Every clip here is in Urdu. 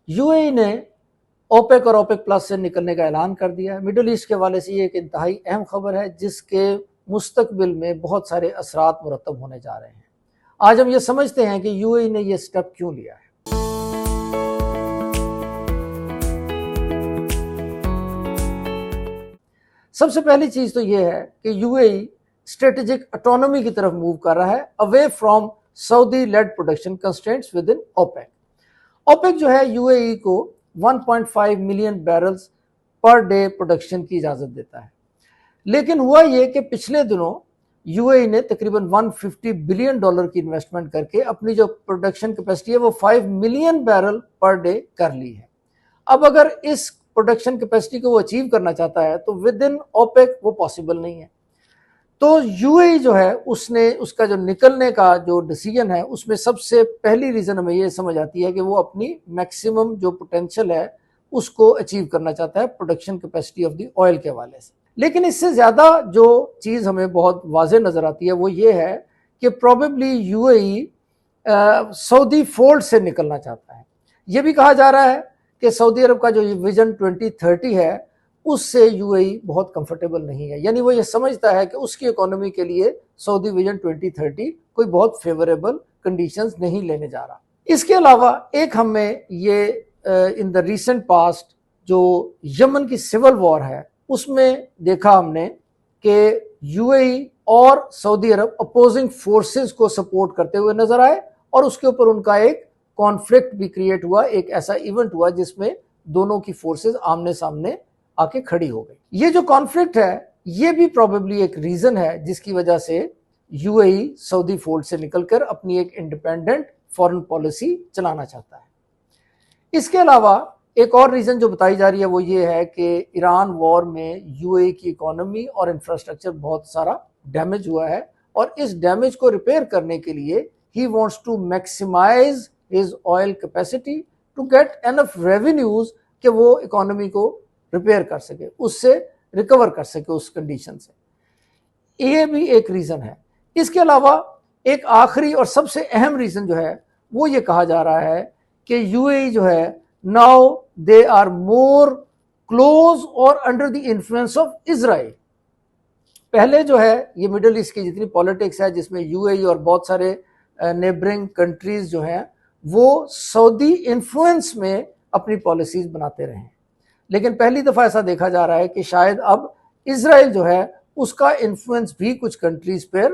یو اے ای نے اوپیک اور اوپیک پلس سے نکلنے کا اعلان کر دیا ہے۔ مڈل ایسٹ کے حوالے سے یہ ایک انتہائی اہم خبر ہے جس کے مستقبل میں بہت سارے اثرات مرتب ہونے جا رہے ہیں۔ آج ہم یہ سمجھتے ہیں کہ یو اے ای نے یہ سٹیپ کیوں لیا ہے۔ سب سے پہلی چیز تو یہ ہے کہ you a E strategic autonomy کی طرف موو کر رہا ہے، away from Saudi lead production constraints with in OPEC. OPEC جو ہے یو اے ای کو 1.5 ملین بیرلز پر ڈے پروڈکشن کی اجازت دیتا ہے، لیکن ہوا یہ کہ پچھلے دنوں یو اے ای نے تقریباً $150 بلین کی انویسٹمنٹ کر کے اپنی جو پروڈکشن کیپیسٹی ہے وہ 5 ملین بیرل پر ڈے کر لی ہے۔ اب اگر اس پروڈکشن کیپیسٹی کو وہ اچیو کرنا چاہتا ہے تو ود ان اوپیک وہ پاسبل نہیں ہے۔ تو یو اے ای جو ہے اس کا جو نکلنے کا جو ڈیسیجن ہے اس میں سب سے پہلی ریزن ہمیں یہ سمجھ آتی ہے کہ وہ اپنی میکسیمم جو پوٹینشل ہے اس کو اچیو کرنا چاہتا ہے production capacity of the oil کے حوالے سے۔ لیکن اس سے زیادہ جو چیز ہمیں بہت واضح نظر آتی ہے وہ یہ ہے کہ probably you a E Saudi fold سے نکلنا چاہتا ہے۔ یہ بھی کہا جا رہا ہے کہ سعودی عرب کا جو ویژن 2030 ہے اس سے یو اے ای بہت کمفرٹیبل نہیں ہے، یعنی وہ یہ سمجھتا ہے کہ اس کی اکانومی کے لیے سعودی ویژن 2030 کوئی بہت فیوریبل کنڈیشنز نہیں لینے جا رہا۔ اس کے علاوہ ایک ہمیں یہ ان دا ریسنٹ پاسٹ جو یمن کی سول وار ہے اس میں دیکھا ہم نے کہ یو اے ای اور سعودی عرب اپوزنگ فورسز کو سپورٹ کرتے ہوئے نظر آئے اور اس کے اوپر ان کا ایک کانفلکٹ بھی کریٹ ہوا، ایک ایسا ایونٹ ہوا جس میں دونوں کی فورسز آمنے سامنے آ کے کھڑی ہو گئی۔ یہ جو کانفلکٹ ہے یہ بھی پروبیبلی ایک ریزن ہے جس کی وجہ سے you a E Saudi fold سے نکل کر اپنی ایک انڈیپینڈنٹ فارن پالیسی چلانا چاہتا ہے۔ اس کے علاوہ ایک اور ریزن جو بتائی جا رہی ہے وہ یہ ہے کہ ایران وار میں یو اے ای کی اکانومی اور انفراسٹرکچر بہت سارا ڈیمیج ہوا ہے اور اس ڈیمیج کو ریپیئر کرنے کے لیے ہی wants to maximize his oil capacity to get enough revenues کہ وہ اکانومی کو ریپیئر کر سکے، اس سے ریکور کر سکے اس کنڈیشن سے۔ یہ بھی ایک ریزن ہے۔ اس کے علاوہ ایک آخری اور سب سے اہم ریزن جو ہے وہ یہ کہا جا رہا ہے کہ یو اے ای جو ہے now they are more close اور under the influence of Israel. پہلے جو ہے یہ مڈل ایسٹ کی جتنی پالیٹکس ہے جس میں یو اے ای اور بہت سارے نیبرنگ کنٹریز جو ہیں وہ سعودی انفلوئنس میں اپنی پالیسیز بناتے رہے ہیں، لیکن پہلی دفعہ ایسا دیکھا جا رہا ہے کہ شاید اب اسرائیل جو ہے اس کا انفلوئنس بھی کچھ کنٹریز پر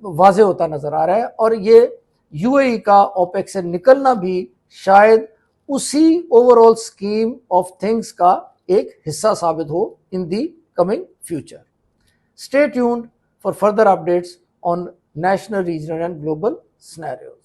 واضح ہوتا نظر آ رہا ہے اور یہ یو اے ای کا اوپیک سے نکلنا بھی شاید اسی overall scheme of things کا ایک حصہ ثابت ہو in the coming future. Stay tuned for further updates on national, regional and global scenarios.